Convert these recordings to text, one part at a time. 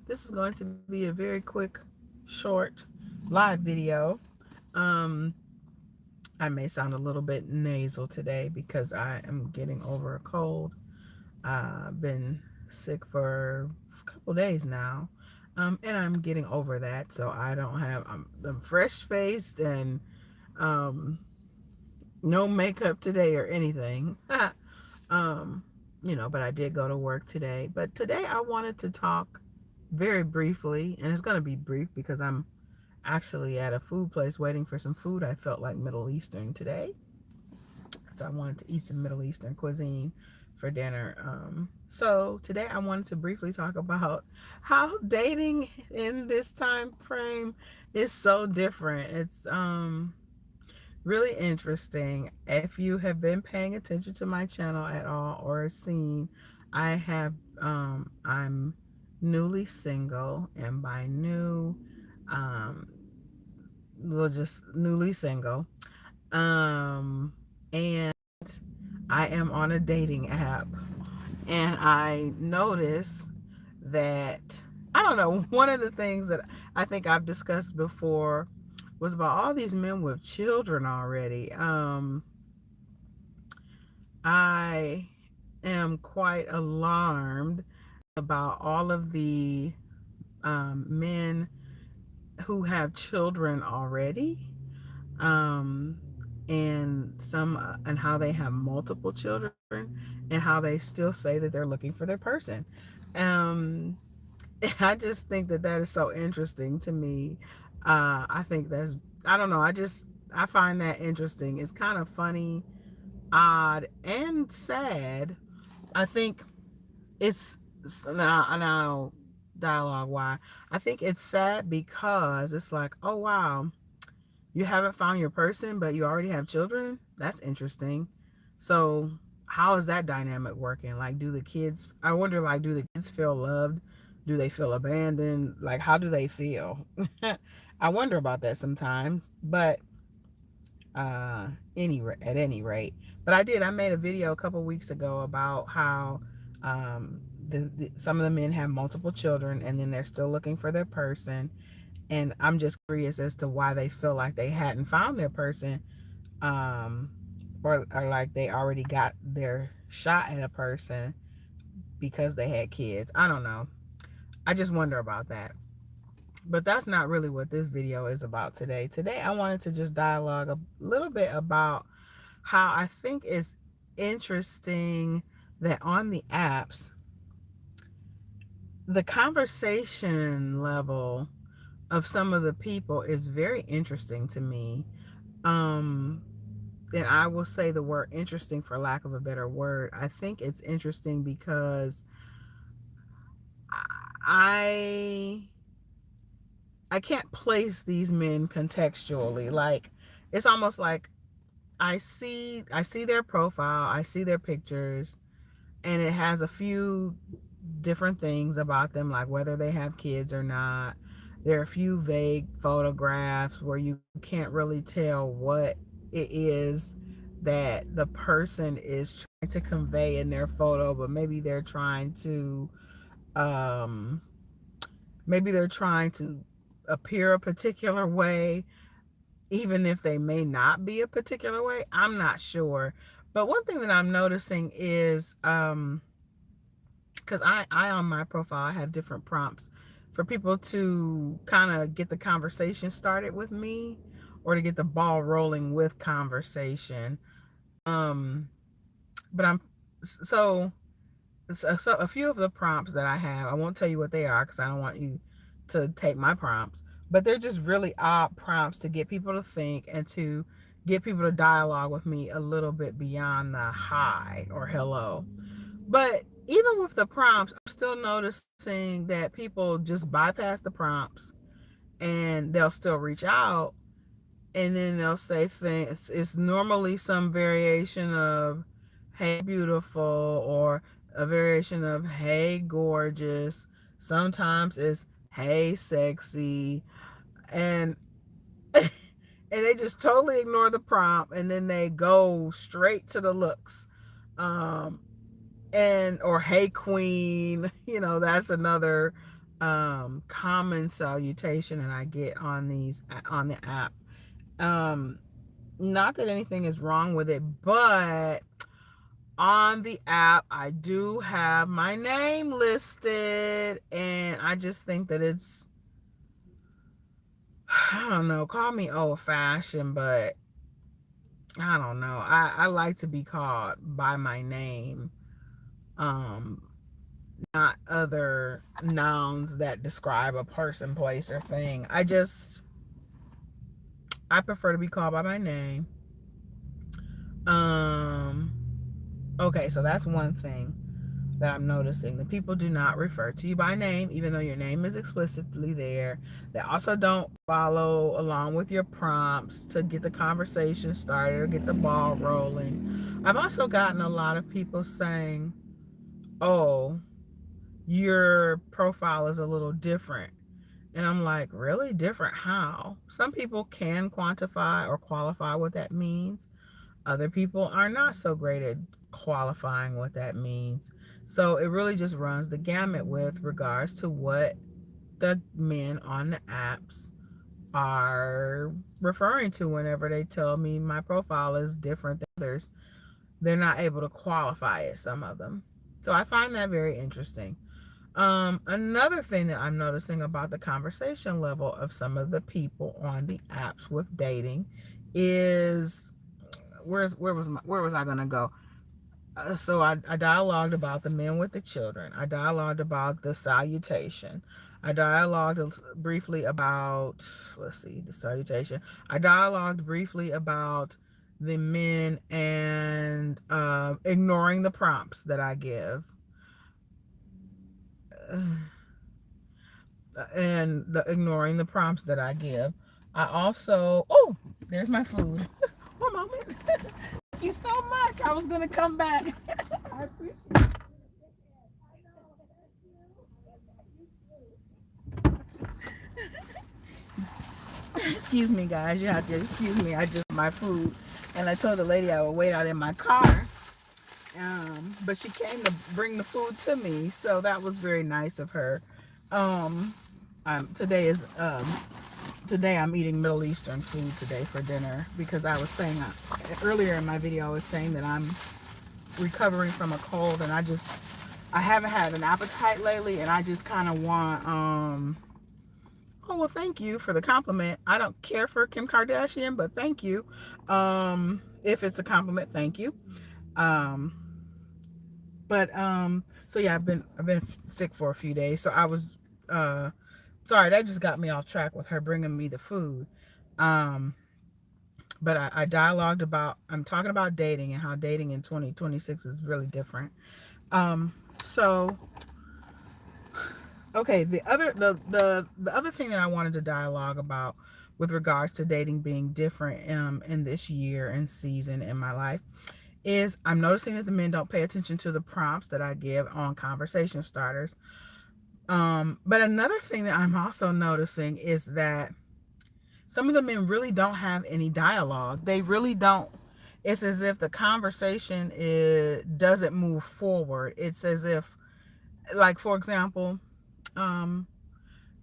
This is going to be a very quick, short live video. Um, I may sound a little bit nasal today because I am getting over a cold. I've been sick for a couple days now, and I'm getting over that. So I don't have, I'm fresh faced and um, no makeup today or anything. um, but I did go to work today. But today I wanted to talk very briefly, and it's going to be brief because I'm actually at a food place waiting for some food. I felt like Middle Eastern today, so I wanted to eat some Middle Eastern cuisine for dinner. So today I wanted to briefly talk about how dating in this time frame is so different. It's really interesting. If you have been paying attention to my channel at all or seen, I have I'm newly single, and by new, um well, just newly single. And I am on a dating app, and I notice that, I don't know, one of the things that I think I've discussed before was about all these men with children already. I am quite alarmed about all of the men who have children already, um, and some and how they have multiple children, and how they still say that they're looking for their person. Um, I just think that that is so interesting to me. I think that's, I don't know. I find that interesting. It's kind of funny, odd, and sad. I think it's now dialogue why. I think it's sad because it's like, oh wow, you haven't found your person, but you already have children. That's interesting. So how is that dynamic working? Like, do the kids? I wonder. Like, do the kids feel loved? Do they feel abandoned? Like, how do they feel? I wonder about that sometimes. But at any rate, but I made a video a couple weeks ago about how some of the men have multiple children, and then they're still looking for their person. And I'm just curious as to why they feel like they hadn't found their person, um, or like they already got their shot at a person because they had kids. I don't know. I just wonder about that. But that's not really what this video is about today. Today, I wanted to just dialogue a little bit about how I think it's interesting that on the apps, the conversation level of some of the people is very interesting to me. Um, and I will say the word interesting for lack of a better word. I think it's interesting because I I can't place these men contextually. Like, it's almost like I see their profile, I see their pictures, and it has a few different things about them, like whether they have kids or not. There are a few vague photographs where you can't really tell what it is that the person is trying to convey in their photo, but um maybe they're trying to appear a particular way, even if they may not be a particular way. I'm not sure. But one thing that I'm noticing is, because I on my profile I have different prompts for people to kind of get the conversation started with me, or to get the ball rolling with conversation. Um, but I'm so so a few of the prompts that I have, I won't tell you what they are because I don't want you to take my prompts, but they're just really odd prompts to get people to think and to get people to dialogue with me a little bit beyond the hi or hello. But even with the prompts, I'm still noticing that people just bypass the prompts, and they'll still reach out, and then they'll say things. It's normally some variation of hey beautiful, or a variation of hey gorgeous. Sometimes it's hey sexy, and and they just totally ignore the prompt, and then they go straight to the looks. um and or hey queen, that's another common salutation that I get on the app. Um, Not that anything is wrong with it, but on the app I do have my name listed, and I just think that it's, I don't know, call me old fashioned, but I don't know. I like to be called by my name. Um, Not other nouns that describe a person, place, or thing. I prefer to be called by my name. Um, okay, so that's one thing that I'm noticing. The people do not refer to you by name, even though your name is explicitly there. They also don't follow along with your prompts to get the conversation started or get the ball rolling. I've also gotten a lot of people saying, oh, your profile is a little different. And I'm like, really? Different how? Some people can quantify or qualify what that means. Other people are not so great at qualifying what that means. So it really just runs the gamut with regards to what the men on the apps are referring to whenever they tell me my profile is different than others. They're not able to qualify it, some of them. So I find that very interesting. Another thing that I'm noticing about the conversation level of some of the people on the apps with dating is, where was I gonna go? So I dialogued about the men with the children. I dialogued about the salutation. I dialogued briefly about, let's see, the salutation. I dialogued briefly about the men and ignoring the prompts that I give. And ignoring the prompts that I give. I also, oh, there's my food. One moment. Thank you so much. I was going to come back. I appreciate it. Excuse me, guys. You have to excuse me. I just my food, and I told the lady I would wait out in my car. But she came to bring the food to me, so that was very nice of her. Um, Today is today I'm eating Middle Eastern food today for dinner, because I was saying earlier in my video I was saying that I'm recovering from a cold, and I haven't had an appetite lately, and I just kind of want oh, well, thank you for the compliment. I don't care for Kim Kardashian, but thank you. If it's a compliment, thank you. Um so yeah, I've been sick for a few days, so I was sorry, that just got me off track with her bringing me the food. um but I dialogued about, I'm talking about dating and how dating in 2026 is really different. So okay, the other thing that I wanted to dialogue about with regards to dating being different in this year and season in my life is I'm noticing that the men don't pay attention to the prompts that I give on conversation starters. But another thing that I'm also noticing is that some of the men really don't have any dialogue. They really don't. It's as if the conversation doesn't move forward. It's as if, like, for example, um,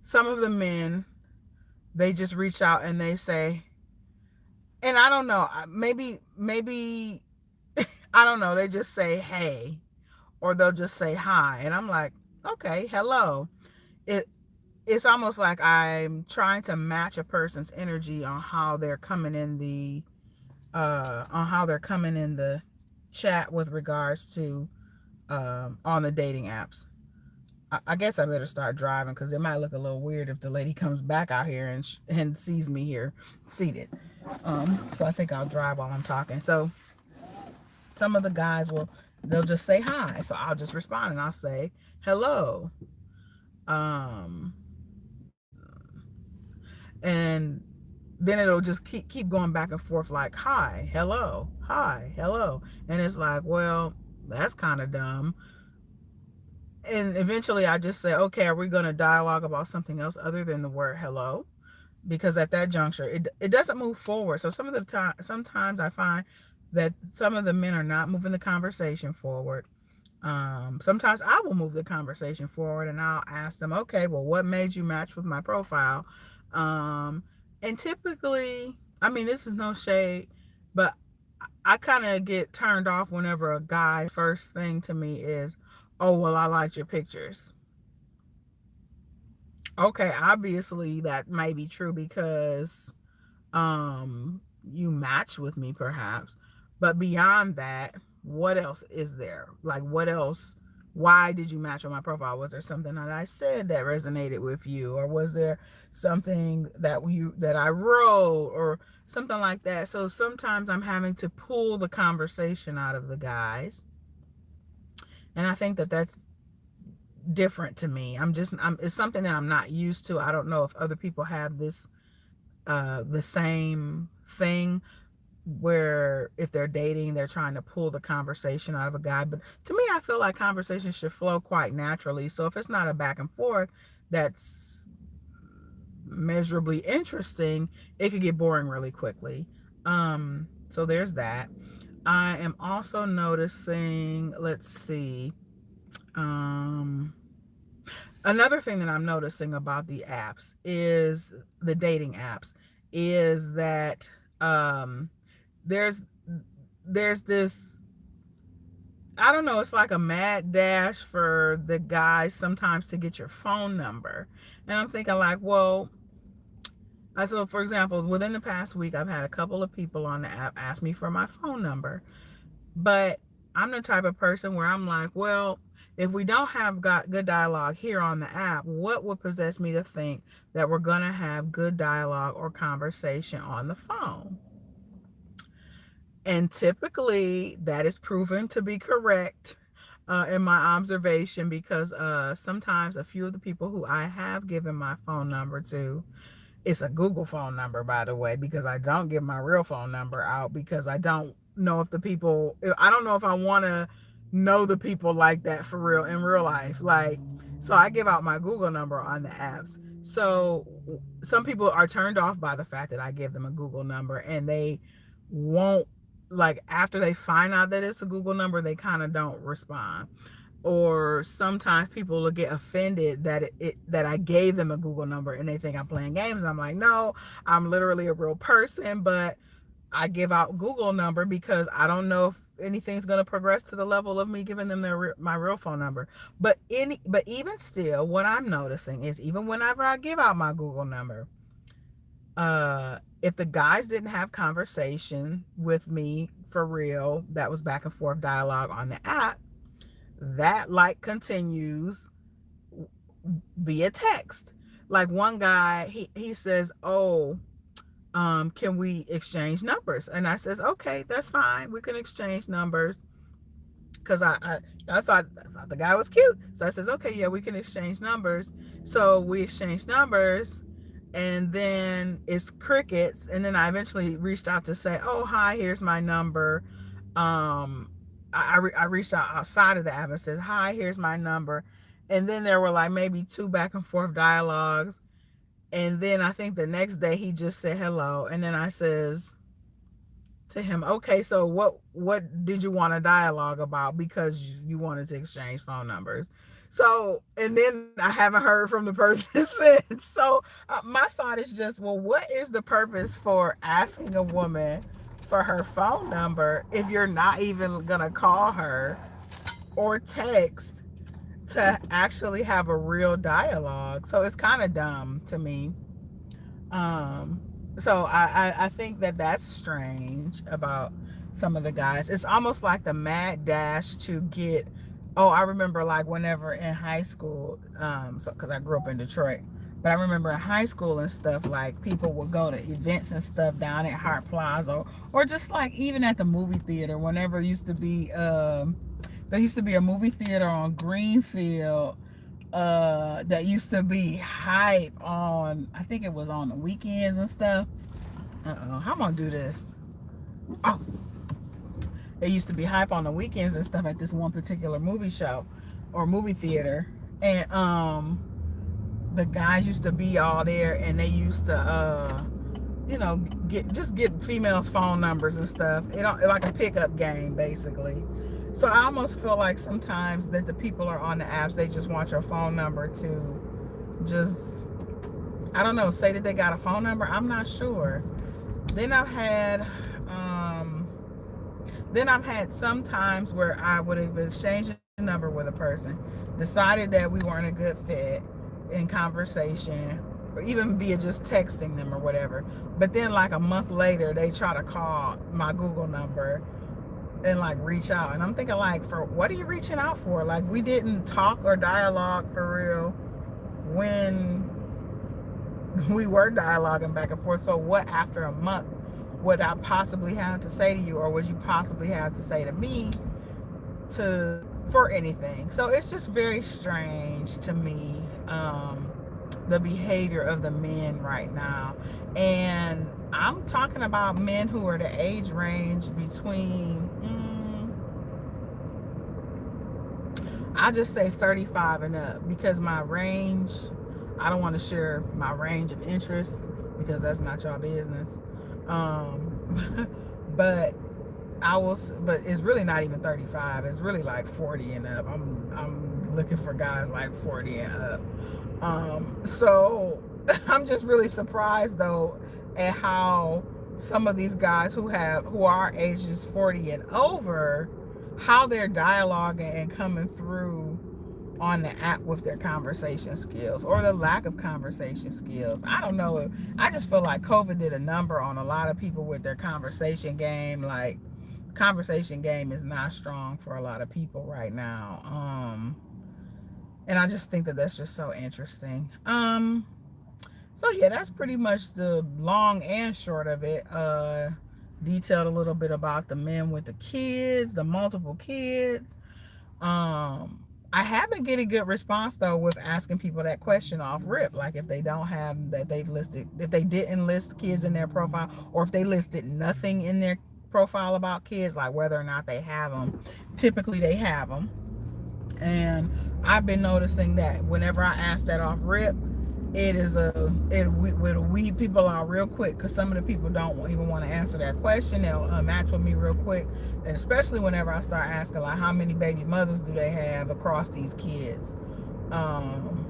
some of the men, they just reach out and they say, and I don't know, maybe, I don't know, they just say, hey, or they'll just say hi. And I'm like, okay, hello. It, it's almost like I'm trying to match a person's energy on how they're coming in the chat with regards to on the dating apps. I guess I better start driving, because it might look a little weird if the lady comes back out here and sees me here seated. So I think I'll drive while I'm talking. So some of the guys they'll just say hi, so I'll just respond and I'll say hello. Um, and then it'll just keep going back and forth, like hi, hello, and it's like, well, that's kind of dumb. And eventually I just say, okay, are we going to dialogue about something else other than the word hello? Because at that juncture it doesn't move forward. So sometimes I find that some of the men are not moving the conversation forward. Sometimes I will move the conversation forward and I'll ask them, okay, well, what made you match with my profile? Um, and typically, I mean, this is no shade, but I kind of get turned off whenever a guy first thing to me is, oh, well, I liked your pictures. Okay, obviously that may be true because you match with me perhaps, but beyond that, what else is there? Like, what else? Why did you match with my profile? Was there something that I said that resonated with you, or was there something that I wrote or something like that? So sometimes I'm having to pull the conversation out of the guys, and I think that that's different to me. It's something that I'm not used to. I don't know if other people have this the same thing, where if they're dating, they're trying to pull the conversation out of a guy. But to me, I feel like conversations should flow quite naturally. So if it's not a back and forth that's measurably interesting, it could get boring really quickly. So there's that. I am also noticing, let's see, another thing that I'm noticing about the apps is the dating apps is that there's this, I don't know, it's like a mad dash for the guys sometimes to get your phone number. And I'm thinking like, well, so for example, within the past week, I've had a couple of people on the app ask me for my phone number. But I'm the type of person where I'm like, well, if we don't have got good dialogue here on the app, what would possess me to think that we're going to have good dialogue or conversation on the phone? And typically that is proven to be correct in my observation, because sometimes a few of the people who I have given my phone number to, it's a Google phone number, by the way, because I don't give my real phone number out, because I don't know if I don't know if I want to know the people like that for real in real life. Like, so I give out my Google number on the apps. So some people are turned off by the fact that I give them a Google number, and they won't, like, after they find out that it's a Google number, they kind of don't respond. Or sometimes people will get offended that that I gave them a Google number and they think I'm playing games. And I'm like, no, I'm literally a real person, but I give out Google number because I don't know if anything's going to progress to the level of me giving them my real phone number. But even still, what I'm noticing is even whenever I give out my Google number, if the guys didn't have conversation with me for real, that was back and forth dialogue on the app, that like continues via text. Like one guy, he says, oh, can we exchange numbers? And I says, okay, that's fine, we can exchange numbers, because I thought the guy was cute. So I says, okay, yeah, we can exchange numbers. So we exchanged numbers, and then it's crickets. And then I eventually reached out to say, oh, hi, here's my number. I reached out outside of the app and said, hi, here's my number. And then there were like maybe 2 back and forth dialogues. And then I think the next day he just said hello. And then I says to him, okay, so what did you want a dialogue about? Because you wanted to exchange phone numbers. So, and then I haven't heard from the person since. So my thought is just, well, what is the purpose for asking a woman for her phone number if you're not even gonna call her or text to actually have a real dialogue? So it's kind of dumb to me. So I think that that's strange about some of the guys. It's almost like the mad dash to get, oh, I remember like whenever in high school, so because I grew up in Detroit, but I remember in high school and stuff, like people would go to events and stuff down at Hart Plaza, or just like even at the movie theater. Whenever it used to be, there used to be a movie theater on Greenfield that used to be hype on, I think it was on the weekends and stuff. How am I gonna do this? Oh, it used to be hype on the weekends and stuff at this one particular movie show or movie theater, and the guys used to be all there, and they used to get females phone numbers and stuff. Like a pickup game basically. So I almost feel like sometimes that the people are on the apps, they just want your phone number to just, I don't know, say that they got a phone number. I'm not sure. Then I've had, um, then I've had some times where I would have exchanged a number with a person, decided that we weren't a good fit in conversation, or even via just texting them or whatever. But then, like a month later, they try to call my Google number and like reach out. And I'm thinking, like, for what are you reaching out for? Like, we didn't talk or dialogue for real when we were dialoguing back and forth. So, what after a month would I possibly have to say to you, or would you possibly have to say to me to for anything? So it's just very strange to me, the behavior of the men right now. And I'm talking about men who are the age range between, I just say 35 and up, because my range, I don't want to share my range of interest because that's not your business. But but it's really not even 35. It's really like 40 and up. I'm looking for guys like 40 and up. So I'm just really surprised though at how some of these guys who are ages 40 and over, how they're dialoguing and coming through on the app with their conversation skills, or the lack of conversation skills. I don't know. I just feel like COVID did a number on a lot of people with their conversation game. Like, conversation game is not strong for a lot of people right now. And I just think that that's just so interesting. So yeah, that's pretty much the long and short of it. Detailed a little bit about the men with the kids, the multiple kids. I have been getting good response though with asking people that question off rip, like if they don't have that, they've listed, if they didn't list kids in their profile, or if they listed nothing in their profile about kids, like whether or not they have them. Typically they have them, and I've been noticing that whenever I ask that off rip, it'll weed people out real quick, because some of the people don't even want to answer that question. They'll match with me real quick, and especially whenever I start asking like how many baby mothers do they have across these kids. Some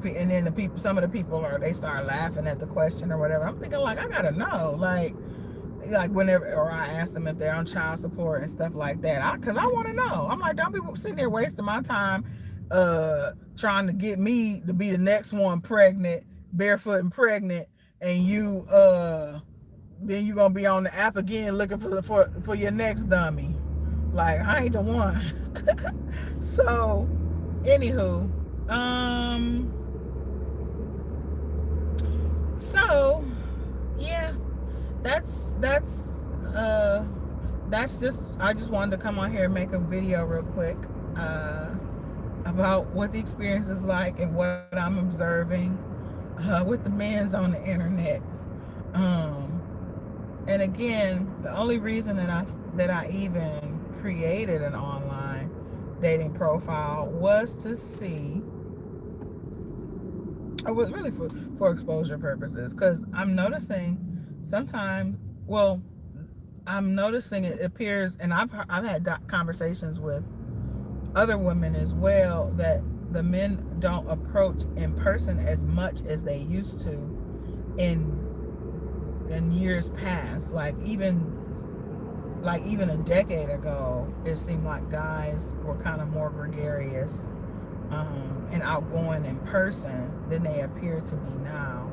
people, and then some of the people they start laughing at the question or whatever. I'm thinking like, I gotta know, like whenever, or I ask them if they're on child support and stuff like that, because I want to know. I'm like, don't be sitting there wasting my time trying to get me to be the next one pregnant, barefoot and pregnant, and you then you gonna be on the app again looking for your next dummy. Like, I ain't the one. So anywho, so yeah, that's just, I just wanted to come on here and make a video real quick about what the experience is like and what I'm observing with the men's on the internet. And again, the only reason that I even created an online dating profile was to see, or was really for exposure purposes, because I'm noticing sometimes, well, I'm noticing it appears, and I've had conversations with other women as well, that the men don't approach in person as much as they used to in years past. Like even a decade ago, it seemed like guys were kind of more gregarious and outgoing in person than they appear to be now.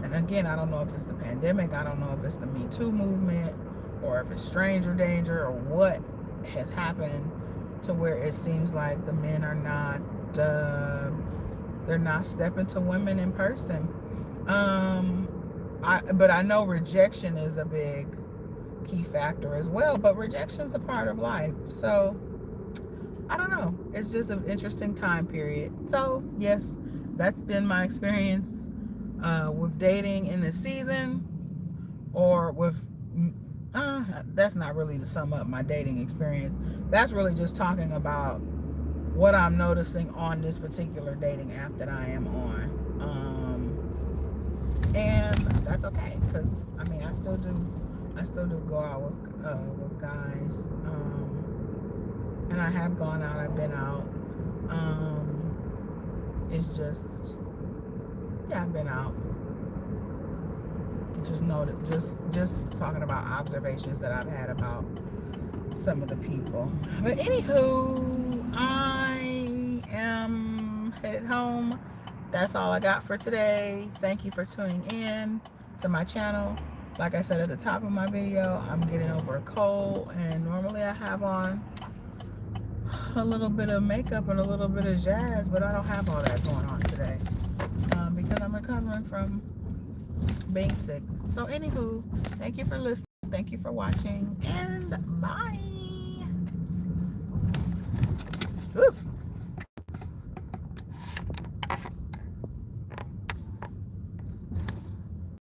And again, I don't know if it's the pandemic, I don't know if it's the Me Too movement, or if it's stranger danger, or what has happened to where it seems like the men are not they're not stepping to women in person. But I know rejection is a big key factor as well, but rejection's a part of life. So I don't know, it's just an interesting time period. So yes, that's been my experience with dating in this season, or with that's not really to sum up my dating experience. That's really just talking about what I'm noticing on this particular dating app that I am on. And that's okay, because I mean, I still do go out with guys. and I have gone out. I've been out. It's just, yeah, I've been out. Just know that, just talking about observations that I've had about some of the people. But anywho, I am headed home. That's all I got for today. Thank you for tuning in to my channel. Like I said at the top of my video, I'm getting over a cold, and normally I have on a little bit of makeup and a little bit of jazz, but I don't have all that going on today because I'm recovering from being sick. So anywho, thank you for listening. Thank you for watching, and bye. Woo.